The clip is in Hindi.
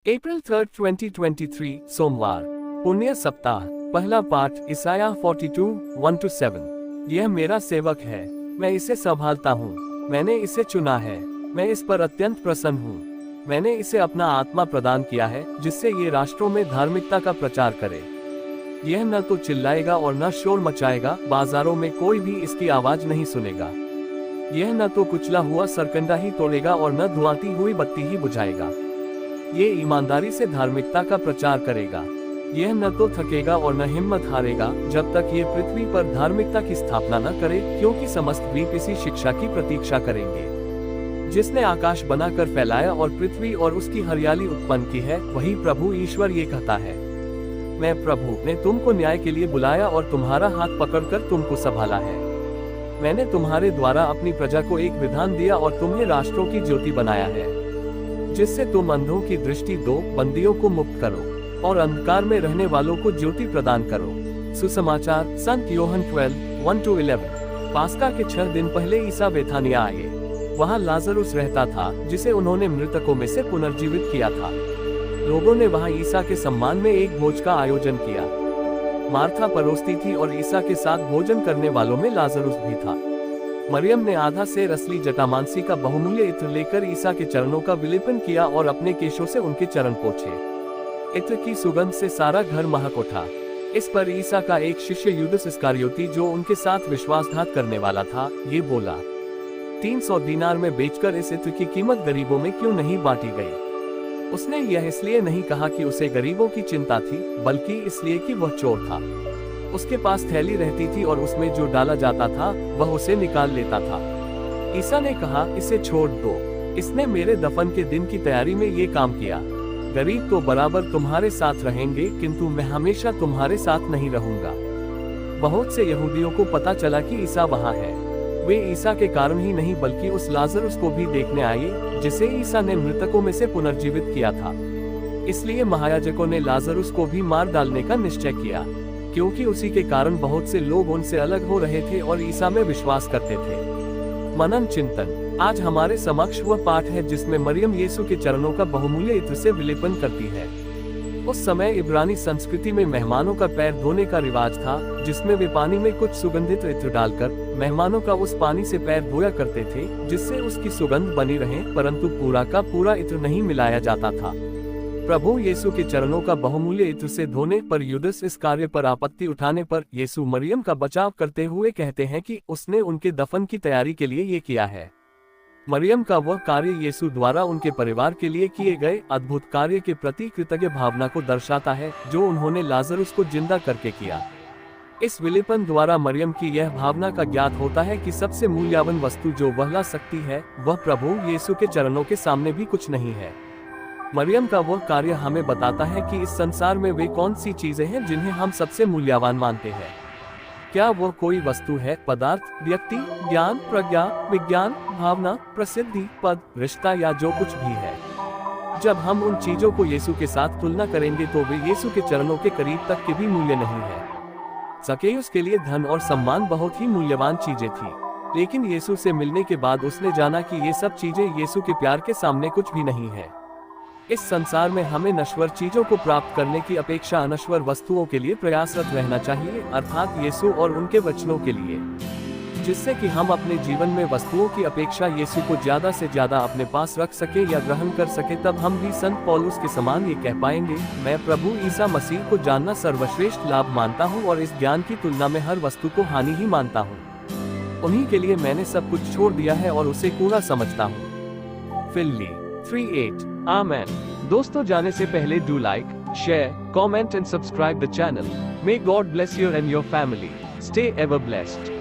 अप्रैल 3, 2023 सोमवार, पुण्य सप्ताह। पहला पाठ इसाया 42, 1-7। यह मेरा सेवक है, मैं इसे संभालता हूँ, मैंने इसे चुना है, मैं इस पर अत्यंत प्रसन्न हूँ। मैंने इसे अपना आत्मा प्रदान किया है, जिससे ये राष्ट्रों में धार्मिकता का प्रचार करे। यह न तो चिल्लाएगा और न शोर मचाएगा, बाजारों में कोई भी इसकी आवाज नहीं सुनेगा। यह न तो कुचला हुआ सरकंडा ही तोड़ेगा और न धुआंती हुई बत्ती ही बुझाएगा। ये ईमानदारी से धार्मिकता का प्रचार करेगा। यह न तो थकेगा और न हिम्मत हारेगा, जब तक ये पृथ्वी पर धार्मिकता की स्थापना न करे, क्योंकि समस्त द्वीप इसी शिक्षा की प्रतीक्षा करेंगे। जिसने आकाश बनाकर फैलाया और पृथ्वी और उसकी हरियाली उत्पन्न की है, वही प्रभु ईश्वर ये कहता है, मैं प्रभु ने तुमको न्याय के लिए बुलाया और तुम्हारा हाथ पकड़कर तुमको संभाला है। मैंने तुम्हारे द्वारा अपनी प्रजा को एक विधान दिया और तुम्हें राष्ट्रों की ज्योति बनाया है, जिससे तुम अंधों की दृष्टि दो, बंदियों को मुक्त करो और अंधकार में रहने वालों को ज्योति प्रदान करो। सुसमाचार संत योहन 12, 1-11। पास्का के 6 दिन पहले ईसा बेथानिया आए। वहाँ लाजरुस रहता था, जिसे उन्होंने मृतकों में से पुनर्जीवित किया था। लोगों ने वहाँ ईसा के सम्मान में एक भोज का आयोजन किया। मार्था परोसती थी और ईसा के साथ भोजन करने वालों में लाजरुस भी था। मरियम ने आधा सेर असली जटामांसी का बहुमूल्य इत्र लेकर ईसा के चरणों का विलेपन किया और अपने केशों से उनके चरण पोंछे। इत्र की सुगंध से सारा घर महक उठा। इस पर ईसा का एक शिष्य यूदस इस्करियोती, जो उनके साथ विश्वासघात करने वाला था, ये बोला, 300 दीनार में बेचकर इस इत्र की कीमत गरीबों में क्यों नहीं बांटी गई? उसने यह इसलिए नहीं कहा कि उसे गरीबों की चिंता थी, बल्कि इसलिए कि वह चोर था। उसके पास थैली रहती थी और उसमें जो डाला जाता था, वह उसे निकाल लेता था। ईसा ने कहा, इसे छोड़ दो, इसने मेरे दफन के दिन की तैयारी में ये काम किया। गरीब तो बराबर तुम्हारे साथ रहेंगे, किंतु मैं हमेशा तुम्हारे साथ नहीं रहूंगा। बहुत से यहूदियों को पता चला कि ईसा वहाँ है। वे ईसा के कारण ही नहीं, बल्कि उस लाजरुस को भी देखने आए, जिसे ईसा ने मृतकों में से पुनर्जीवित किया था। इसलिए महायाजकों ने लाजरुस को भी मार डालने का निश्चय किया, क्योंकि उसी के कारण बहुत से लोग उनसे अलग हो रहे थे और ईसा में विश्वास करते थे। मनन चिंतन। आज हमारे समक्ष वह पाठ है जिसमें मरियम यीशु के चरणों का बहुमूल्य इत्र से विलेपन करती है। उस समय इब्रानी संस्कृति में मेहमानों का पैर धोने का रिवाज था, जिसमें वे पानी में कुछ सुगंधित इत्र डालकर मेहमानों का उस पानी से पैर धोया करते थे, जिससे उसकी सुगंध बनी रहे, परंतु पूरा का पूरा इत्र नहीं मिलाया जाता था। प्रभु यीशु के चरणों का बहुमूल्य इत्र से धोने पर यूदस इस कार्य पर आपत्ति उठाने पर यीशु मरियम का बचाव करते हुए कहते हैं कि उसने उनके दफन की तैयारी के लिए ये किया है। मरियम का वह कार्य यीशु द्वारा उनके परिवार के लिए किए गए अद्भुत कार्य के प्रति कृतज्ञ भावना को दर्शाता है, जो उन्होंने लाजरुस को जिंदा करके किया। इस विलेपन द्वारा मरियम की यह भावना का ज्ञात होता है कि सबसे मूल्यवान वस्तु जो वह ला सकती है, वह प्रभु यीशु के चरणों के सामने भी कुछ नहीं है। मरियम का वह कार्य हमें बताता है कि इस संसार में वे कौन सी चीजें हैं जिन्हें हम सबसे मूल्यवान मानते हैं। क्या वह कोई वस्तु है, पदार्थ, व्यक्ति, ज्ञान, प्रज्ञा, विज्ञान, भावना, प्रसिद्धि, पद, रिश्ता या जो कुछ भी है? जब हम उन चीजों को यीशु के साथ तुलना करेंगे तो वे यीशु के चरणों के करीब तक के भी मूल्य नहीं है। ज़केयुस के लिए धन और सम्मान बहुत ही मूल्यवान चीजें थी, लेकिन यीशु से मिलने के बाद उसने जाना कि ये सब चीजें यीशु के प्यार के सामने कुछ भी नहीं है। इस संसार में हमें नश्वर चीजों को प्राप्त करने की अपेक्षा अनश्वर वस्तुओं के लिए प्रयासरत रहना चाहिए, अर्थात यीशु और उनके वचनों के लिए, जिससे कि हम अपने जीवन में वस्तुओं की अपेक्षा यीशु को ज्यादा से ज्यादा अपने पास रख सके या ग्रहण कर सके। तब हम भी संत पौलुस के समान ये कह पाएंगे, मैं प्रभु ईसा मसीह को जानना सर्वश्रेष्ठ लाभ मानता हूँ और इस ज्ञान की तुलना में हर वस्तु को हानि ही मानता हूँ। उन्हीं के लिए मैंने सब कुछ छोड़ दिया है और उसे कूड़ा समझता हूँ। फिल्ली 3:8। आमेन। दोस्तों, जाने से पहले do like, share, comment and subscribe the channel. May God bless you and your family. Stay ever blessed.